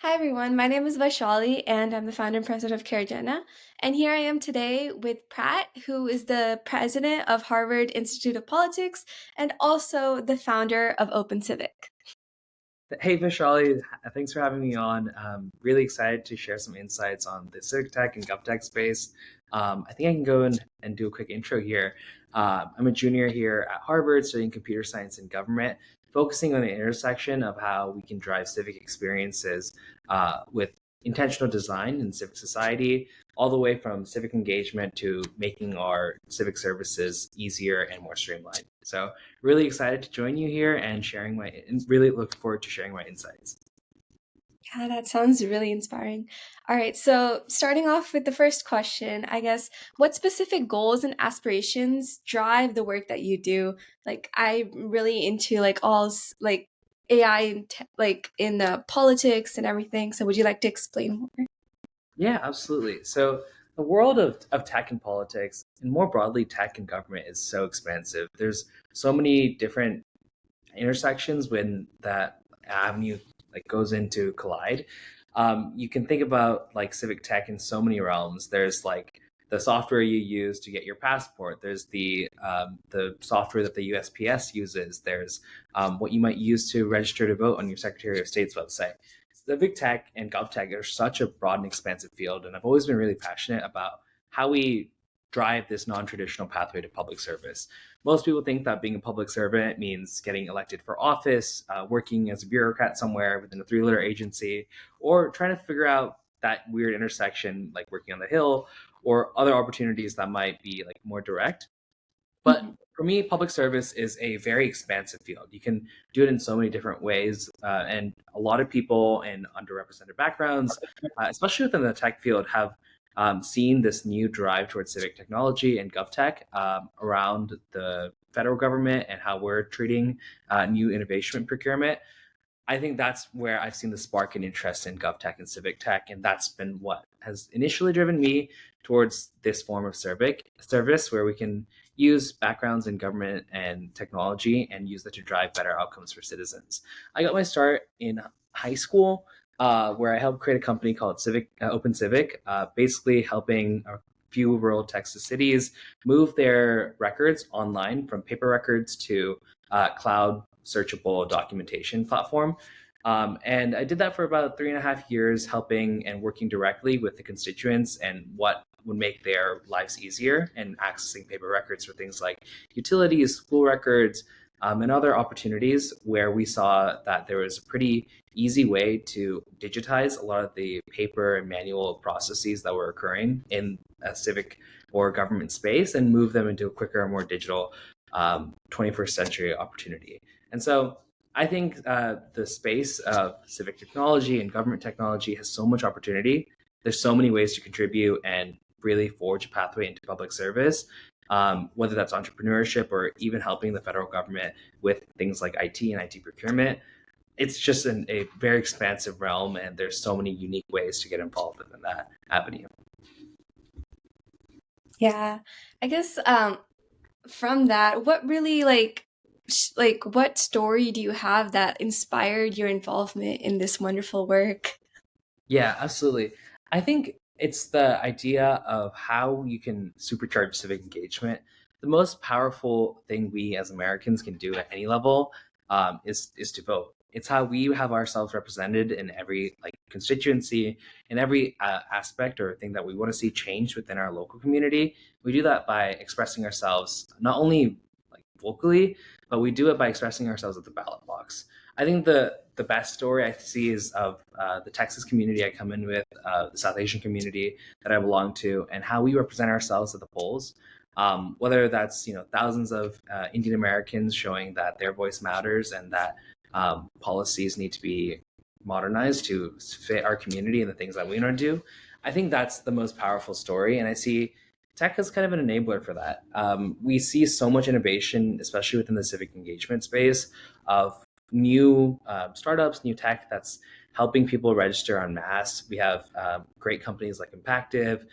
Hi everyone, my name is Vaishali and I'm the founder and president of Caragena. And here I am today with Prat, who is the president of Harvard Institute of Politics and also the founder of OpenCivic. Hey, Vishali, thanks for having me on. Really excited to share some insights on the civic tech and gov tech space. I think I can go and do a quick intro here. I'm a junior here at Harvard studying computer science and government, focusing on the intersection of how we can drive civic experiences with intentional design in civic society, all the way from civic engagement to making our civic services easier and more streamlined. So really excited to join you here and really look forward to sharing my insights. Yeah, that sounds really inspiring. All right, so starting off with the first question, I guess, what specific goals and aspirations drive the work that you do? Like, I'm really into like AI and like in the politics and everything. So, would you like to explain more? Yeah, absolutely. So the world of tech and politics, and more broadly tech and government, is so expansive. There's so many different intersections when that avenue like goes into collide. You can think about like civic tech in so many realms. There's like the software you use to get your passport. There's the software that the USPS uses. There's what you might use to register to vote on your Secretary of State's website. Civic tech and gov tech are such a broad and expansive field, and I've always been really passionate about how we drive this non-traditional pathway to public service. Most people think that being a public servant means getting elected for office, working as a bureaucrat somewhere within a three-letter agency, or trying to figure out that weird intersection like working on the Hill or other opportunities that might be like more direct. But Mhm. for me, public service is a very expansive field. You can do it in so many different ways. And a lot of people in underrepresented backgrounds, especially within the tech field, have seen this new drive towards civic technology and GovTech around the federal government and how we're treating new innovation and procurement. I think that's where I've seen the spark and interest in GovTech and civic tech, and that's been what has initially driven me towards this form of civic service, where we can use backgrounds in government and technology and use that to drive better outcomes for citizens. I got my start in high school, where I helped create a company called Civic OpenCivic, basically helping a few rural Texas cities move their records online from paper records to cloud searchable documentation platform. And I did that for about 3.5 years, helping and working directly with the constituents and what would make their lives easier and accessing paper records for things like utilities, school records, and other opportunities where we saw that there was a pretty easy way to digitize a lot of the paper and manual processes that were occurring in a civic or government space and move them into a quicker, more digital 21st century opportunity. And so I think the space of civic technology and government technology has so much opportunity. There's so many ways to contribute and really forge a pathway into public service, whether that's entrepreneurship or even helping the federal government with things like IT and IT procurement. It's just a very expansive realm, and there's so many unique ways to get involved within that avenue. Yeah, I guess from that, what really like what story do you have that inspired your involvement in this wonderful work? Yeah, absolutely. I think it's the idea of how you can supercharge civic engagement. The most powerful thing we as Americans can do at any level is to vote. It's how we have ourselves represented in every like constituency, in every aspect or thing that we want to see changed within our local community. We do that by expressing ourselves not only like vocally, but we do it by expressing ourselves at the ballot box. I think the best story I see is of the Texas community I come in with, the South Asian community that I belong to, and how we represent ourselves at the polls. Whether that's thousands of Indian Americans showing that their voice matters and that policies need to be modernized to fit our community and the things that we want to do. I think that's the most powerful story, and I see tech as kind of an enabler for that. We see so much innovation, especially within the civic engagement space, of new startups, new tech that's helping people register en masse. We have great companies like Impactive,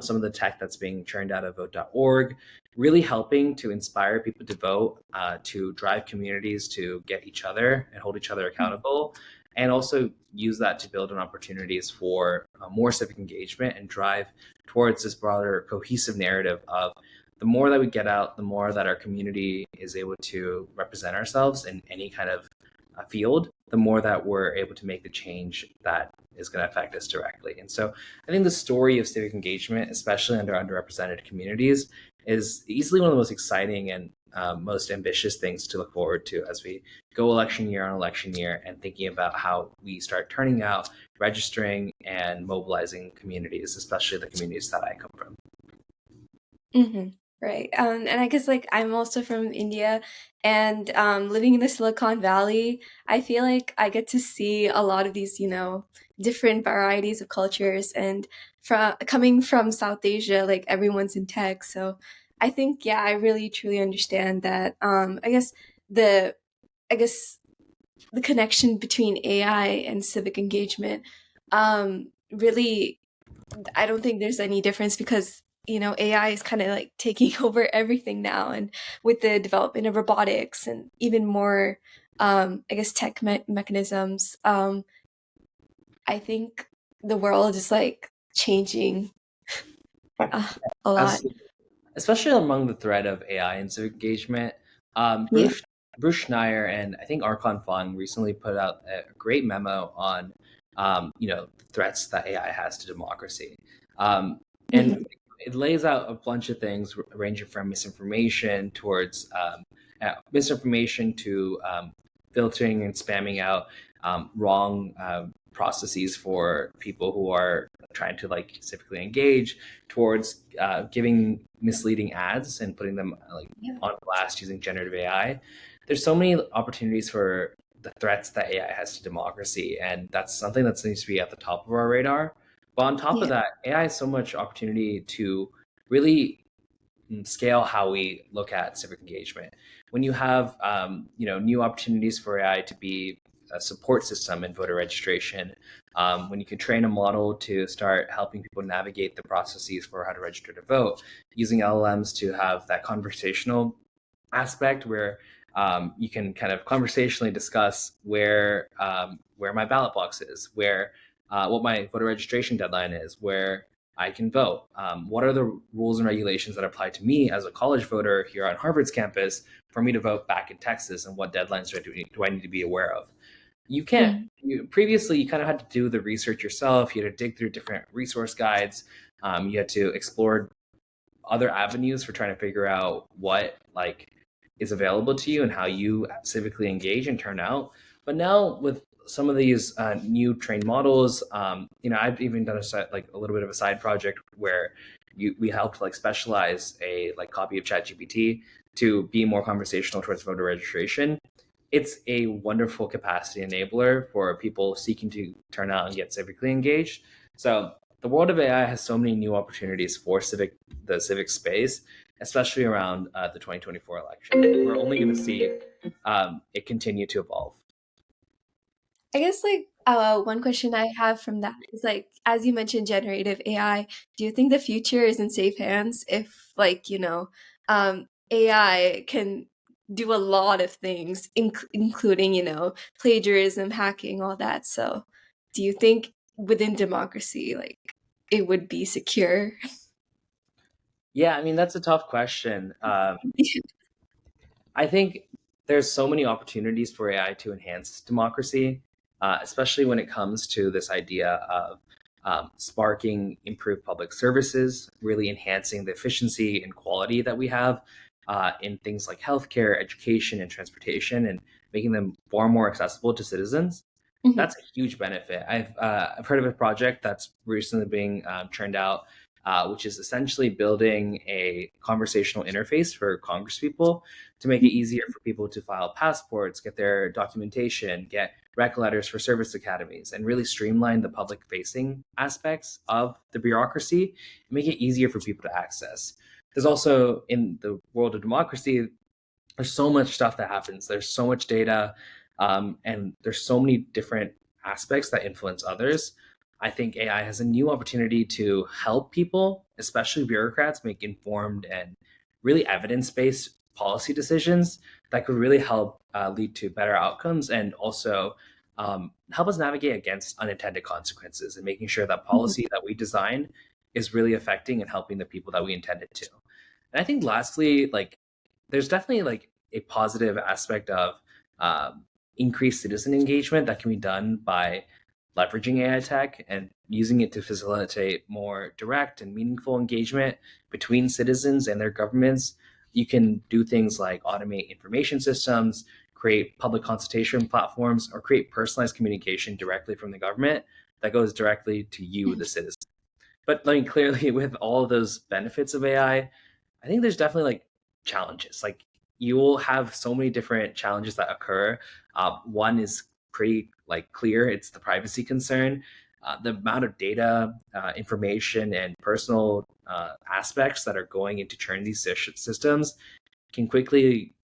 some of the tech that's being churned out of vote.org, really helping to inspire people to vote, to drive communities to get each other and hold each other accountable. and also use that to build on opportunities for more civic engagement and drive towards this broader cohesive narrative of the more that we get out, the more that our community is able to represent ourselves in any kind of field, the more that we're able to make the change that is going to affect us directly. And so I think the story of civic engagement, especially under underrepresented communities, is easily one of the most exciting and most ambitious things to look forward to as we go election year on election year and thinking about how we start turning out, registering, and mobilizing communities, especially the communities that I come from. Hmm. Right. And I guess like I'm also from India, and living in the Silicon Valley, I feel like I get to see a lot of these, different varieties of cultures. And from coming from South Asia, like everyone's in tech. So I think, yeah, I really truly understand that. The, I guess the connection between AI and civic engagement, really, I don't think there's any difference because AI is kind of like taking over everything now, and with the development of robotics and even more, I guess tech mechanisms, I think the world is like changing a lot. As especially among the thread of AI and civic engagement. Yeah. Bruce Schneier and I think Archon Fung recently put out a great memo on, the threats that AI has to democracy. And Mhm. it lays out a bunch of things ranging from misinformation towards misinformation to filtering and spamming out wrong processes for people who are trying to like specifically engage, towards giving misleading ads and putting them like Yeah. on blast using generative AI. There's so many opportunities for the threats that AI has to democracy, and that's something that needs to be at the top of our radar. But on top of Yeah. that, AI has so much opportunity to really scale how we look at civic engagement. When you have new opportunities for AI to be a support system in voter registration, when you can train a model to start helping people navigate the processes for how to register to vote, using LLMs to have that conversational aspect where you can kind of conversationally discuss where my ballot box is, where what my voter registration deadline is, where I can vote. What are the rules and regulations that apply to me as a college voter here on Harvard's campus for me to vote back in Texas, and what deadlines do I need to be aware of? You can't. Mm. Previously, you kind of had to do the research yourself. You had to dig through different resource guides. You had to explore other avenues for trying to figure out what like is available to you and how you civically engage and turn out. But now with some of these new trained models, I've even done like a little bit of a side project where we helped like specialize a like copy of ChatGPT to be more conversational towards voter registration. It's a wonderful capacity enabler for people seeking to turn out and get civically engaged. So the world of AI has so many new opportunities for the civic space, especially around the 2024 election. We're only going to see it continue to evolve. I guess like one question I have from that is like, as you mentioned, generative AI. Do you think the future is in safe hands if like AI can do a lot of things, including plagiarism, hacking, all that? So, do you think within democracy, like it would be secure? Yeah, I mean that's a tough question. I think there's so many opportunities for AI to enhance democracy, especially when it comes to this idea of sparking improved public services, really enhancing the efficiency and quality that we have in things like healthcare, education, and transportation, and making them far more accessible to citizens. Mhm. That's a huge benefit. I've heard of a project that's recently being churned out, which is essentially building a conversational interface for Congresspeople to make it easier for people to file passports, get their documentation, get rec letters for service academies, and really streamline the public facing aspects of the bureaucracy and make it easier for people to access. There's also, in the world of democracy, there's so much stuff that happens. There's so much data, and there's so many different aspects that influence others. I think AI has a new opportunity to help people, especially bureaucrats, make informed and really evidence-based policy decisions that could really help lead to better outcomes and also help us navigate against unintended consequences and making sure that Mhm. policy that we design is really affecting and helping the people that we intend it to. And I think lastly, like there's definitely like a positive aspect of increased citizen engagement that can be done by leveraging AI tech and using it to facilitate more direct and meaningful engagement between citizens and their governments. You can do things like automate information systems, create public consultation platforms, or create personalized communication directly from the government that goes directly to you, the citizen. But I mean, clearly, with all of those benefits of I think there's definitely like challenges. Like you will have so many different challenges that occur. One is pretty like clear. It's the privacy concern. The amount of data, information, and personal aspects that are going into turning these systems can quickly,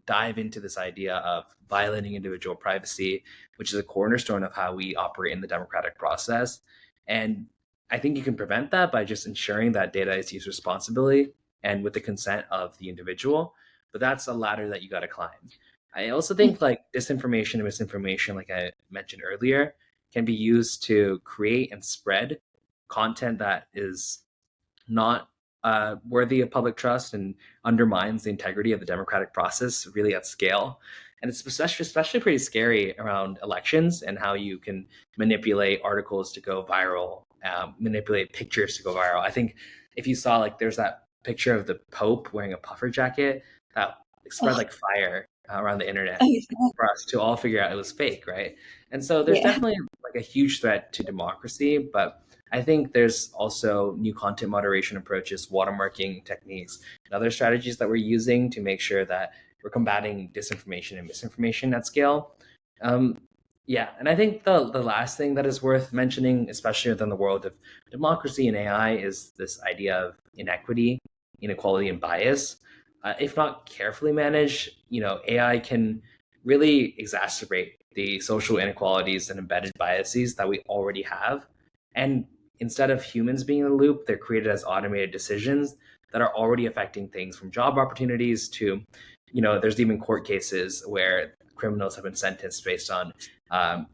dive into this idea of violating individual privacy, which is a cornerstone of how we operate in the democratic process. And I think you can prevent that by just ensuring that data is used responsibly and with the consent of the individual. But that's a ladder that you got to climb. I also think like disinformation and misinformation, like I mentioned earlier, can be used to create and spread content that is not worthy of public trust and undermines the integrity of the democratic process really at scale. And it's especially pretty scary around elections and how you can manipulate articles to go viral, manipulate pictures to go viral. I think if you saw like there's that picture of the Pope wearing a puffer jacket that spread Oh, like fire around the internet oh, yeah. for us to all figure out it was fake, right? And so there's Yeah. definitely like a huge threat to democracy, but I think there's also new content moderation approaches, watermarking techniques, and other strategies that we're using to make sure that we're combating disinformation and misinformation at scale. Um, yeah, and I think the last thing that is worth mentioning, especially within the world of democracy and AI, is this idea of inequity, inequality, and bias. If not carefully managed, AI can really exacerbate the social inequalities and embedded biases that we already have. And instead of humans being in the loop, they're created as automated decisions that are already affecting things from job opportunities to, there's even court cases where criminals have been sentenced based on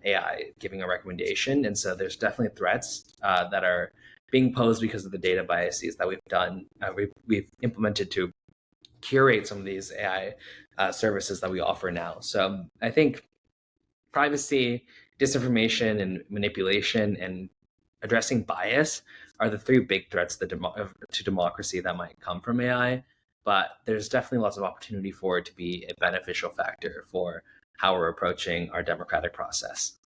AI giving a recommendation. And so there's definitely threats that are being posed because of the data biases that we've implemented to curate some of these AI services that we offer now. So I think privacy, disinformation, and manipulation, and addressing bias are the three big threats to democracy that might come from AI. But there's definitely lots of opportunity for it to be a beneficial factor for how we're approaching our democratic process.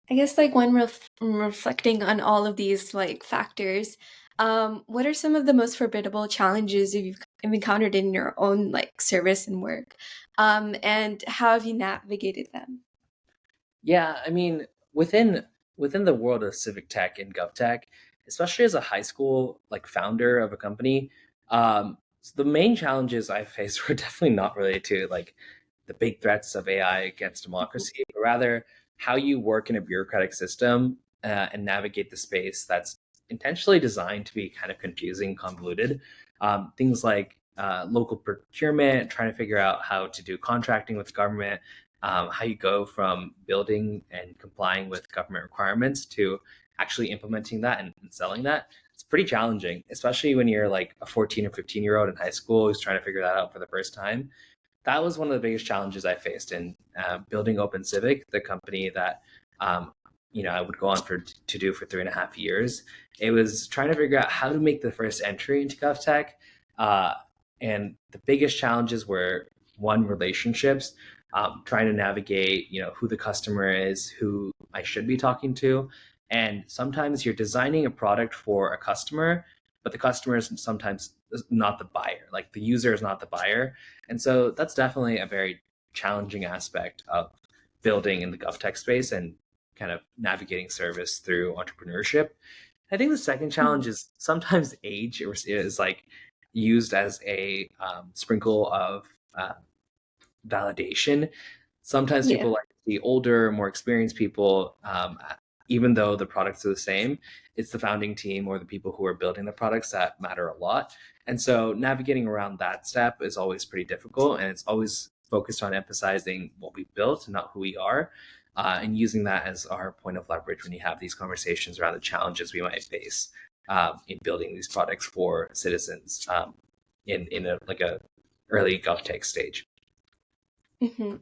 I guess like when reflecting on all of these like factors, what are some of the most formidable challenges you've encountered in your own like service and work? And how have you navigated them? Yeah, I mean, within the world of civic tech and gov tech, especially as a high school like founder of a company, the main challenges I faced were definitely not related to like the big threats of AI against democracy, but rather how you work in a bureaucratic system and navigate the space that's intentionally designed to be kind of confusing, convoluted. Things like local procurement, trying to figure out how to do contracting with government, how you go from building and complying with government requirements to actually implementing that and selling that. It's pretty challenging, especially when you're like a 14 or 15-year-old in high school who's trying to figure that out for the first time. That was one of the biggest challenges I faced in building OpenCivic, the company that I would go on to do for 3.5 years. It was trying to figure out how to make the first entry into GovTech, uh, and the biggest challenges were one, relationships, trying to navigate who the customer is, who I should be talking to, and sometimes you're designing a product for a customer, but the customer is sometimes not the buyer, like the user is not the buyer. And so that's definitely a very challenging aspect of building in the GovTech space and kind of navigating service through entrepreneurship. I think the second Mhm. challenge is sometimes age is like used as a sprinkle of uh, validation. Sometimes Yeah. people like to see older, more experienced people, even though the products are the same. It's the founding team or the people who are building the products that matter a lot. And so navigating around that step is always pretty difficult, and it's always focused on emphasizing what we built, not who we are, and using that as our point of leverage when you have these conversations around the challenges we might face in building these products for citizens in a like a early GovTech stage.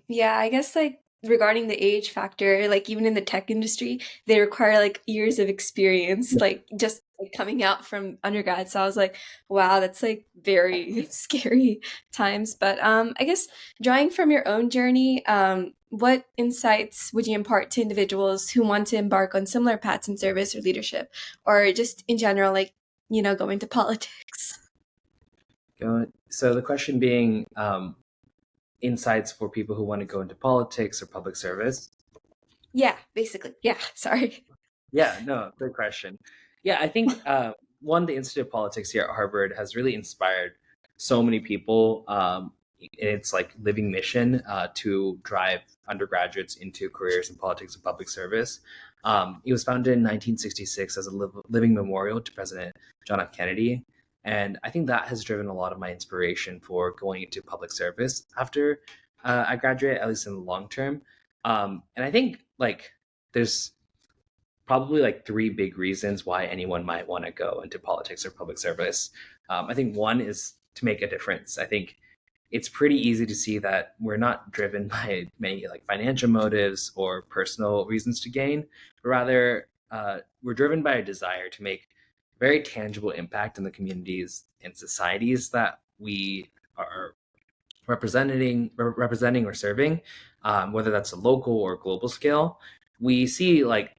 Yeah, I guess like regarding the age factor, like even in the tech industry, they require like years of experience, like just like coming out from undergrad. So I was like, wow, that's like very scary times. But I guess drawing from your own journey, what insights would you impart to individuals who want to embark on similar paths in service or leadership, or just in general, like, go into politics? So the question being insights for people who want to go into politics or public service. Yeah, basically. Yeah, sorry. Yeah, no, good question. Yeah, I think one, the Institute of Politics here at Harvard has really inspired so many people in its like living mission to drive undergraduates into careers in politics and public service. It was founded in 1966 as a living memorial to President John F. Kennedy. And I think that has driven a lot of my inspiration for going into public service after I graduate, at least in the long term. And I think like there's probably like three big reasons why anyone might want to go into politics or public service. I think one is to make a difference. I think it's pretty easy to see that we're not driven by many like financial motives or personal reasons to gain, but rather we're driven by a desire to make very tangible impact in the communities and societies that we are representing or serving, whether that's a local or global scale. We see like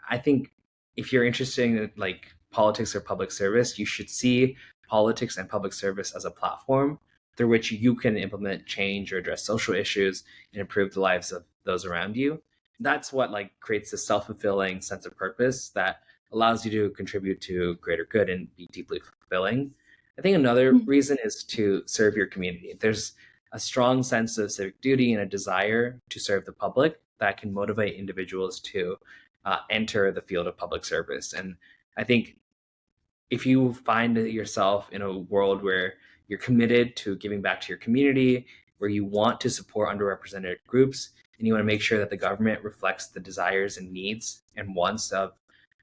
I think if you're interested in like politics or public service, you should see politics and public service as a platform through which you can implement change or address social issues and improve the lives of those around you. That's what like creates a self-fulfilling sense of purpose that allows you to contribute to greater good and be deeply fulfilling. I think another reason is to serve your community. There's a strong sense of civic duty and a desire to serve the public that can motivate individuals to enter the field of public service. And I think if you find yourself in a world where you're committed to giving back to your community, where you want to support underrepresented groups, and you want to make sure that the government reflects the desires and needs and wants of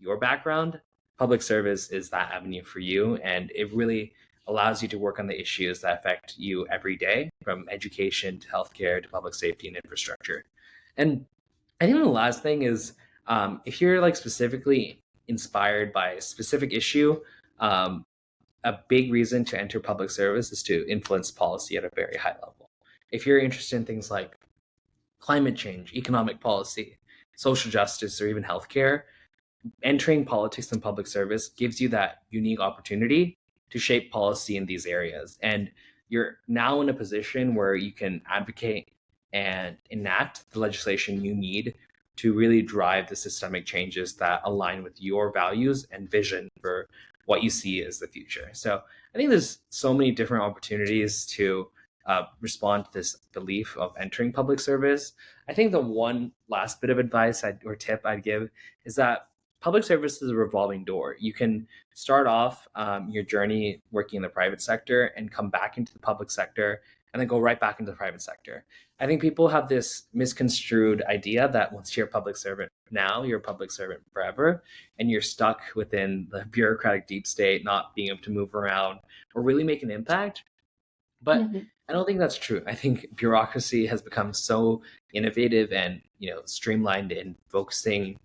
your background, public service is that avenue for you. And it really allows you to work on the issues that affect you every day, from education to healthcare to public safety and infrastructure. And I think the last thing is if you're like specifically inspired by a specific issue, um, a big reason to enter public service is to influence policy at a very high level. If you're interested in things like climate change, economic policy, social justice, or even healthcare, entering politics and public service gives you that unique opportunity to shape policy in these areas. And you're now in a position where you can advocate and enact the legislation you need to really drive the systemic changes that align with your values and vision for what you see as the future. So I think there's so many different opportunities to respond to this belief of entering public service. I think the one last bit of advice or tip I'd give is that public service is a revolving door. You can start off your journey working in the private sector and come back into the public sector and then go right back into the private sector. I think people have this misconstrued idea that once you're a public servant now, you're a public servant forever, and you're stuck within the bureaucratic deep state, not being able to move around or really make an impact. But Mhm. I don't think that's true. I think bureaucracy has become so innovative and streamlined in focusing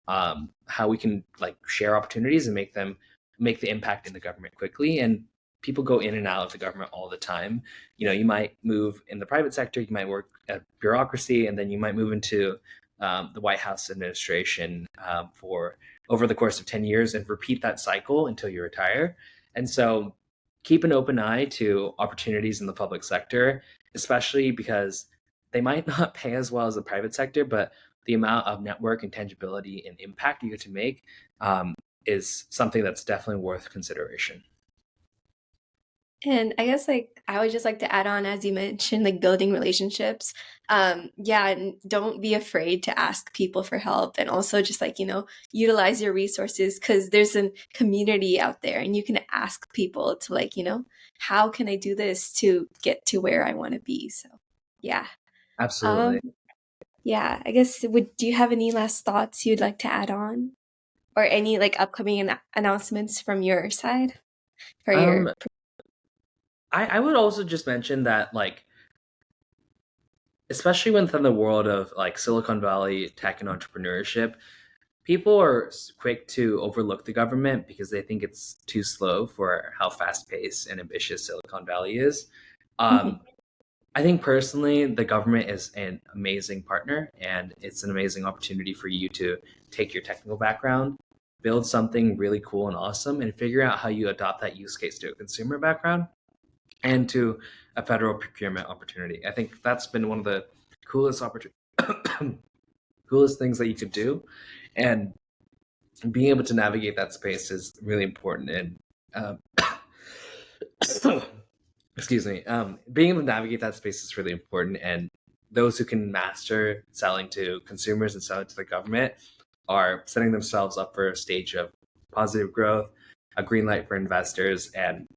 how we can like share opportunities and make the impact in the government quickly. And people go in and out of the government all the time. You might move in the private sector, you might work at bureaucracy, and then you might move into the White House administration for over the course of 10 years and repeat that cycle until you retire. And so keep an open eye to opportunities in the public sector, especially because they might not pay as well as the private sector, but the amount of network and tangibility and impact you get to make is something that's definitely worth consideration. And I guess like I would just like to add on, as you mentioned, like building relationships. Yeah, and don't be afraid to ask people for help, and also just like, utilize your resources because there's a community out there and you can ask people to like, how can I do this to get to where I want to be? So Yeah. Absolutely. Um, yeah, I guess would do you have any last thoughts you'd like to add on? Or any like upcoming announcements from your side for your Um, I would also just mention that, like, especially within the world of like Silicon Valley tech and entrepreneurship, people are quick to overlook the government because they think it's too slow for how fast paced and ambitious Silicon Valley is. Mhm. Um, I think personally, the government is an amazing partner, and it's an amazing opportunity for you to take your technical background, build something really cool and awesome, and figure out how you adopt that use case to a consumer background and to a federal procurement opportunity. I think that's been one of the coolest coolest things that you could do, and being able to navigate that space is really important. And um, excuse me, being able to navigate that space is really important. And those who can master selling to consumers and selling to the government are setting themselves up for a stage of positive growth, a green light for investors, and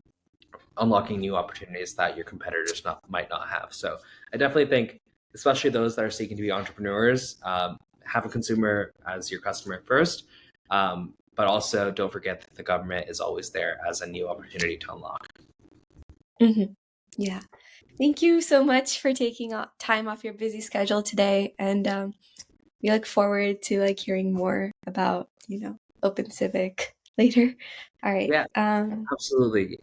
unlocking new opportunities that your competitors might not have. So I definitely think, especially those that are seeking to be entrepreneurs, have a consumer as your customer first, but also don't forget that the government is always there as a new opportunity to unlock. Mhm. Yeah. Thank you so much for taking time off your busy schedule today, and we look forward to like hearing more about OpenCivic later. All right. Yeah, absolutely.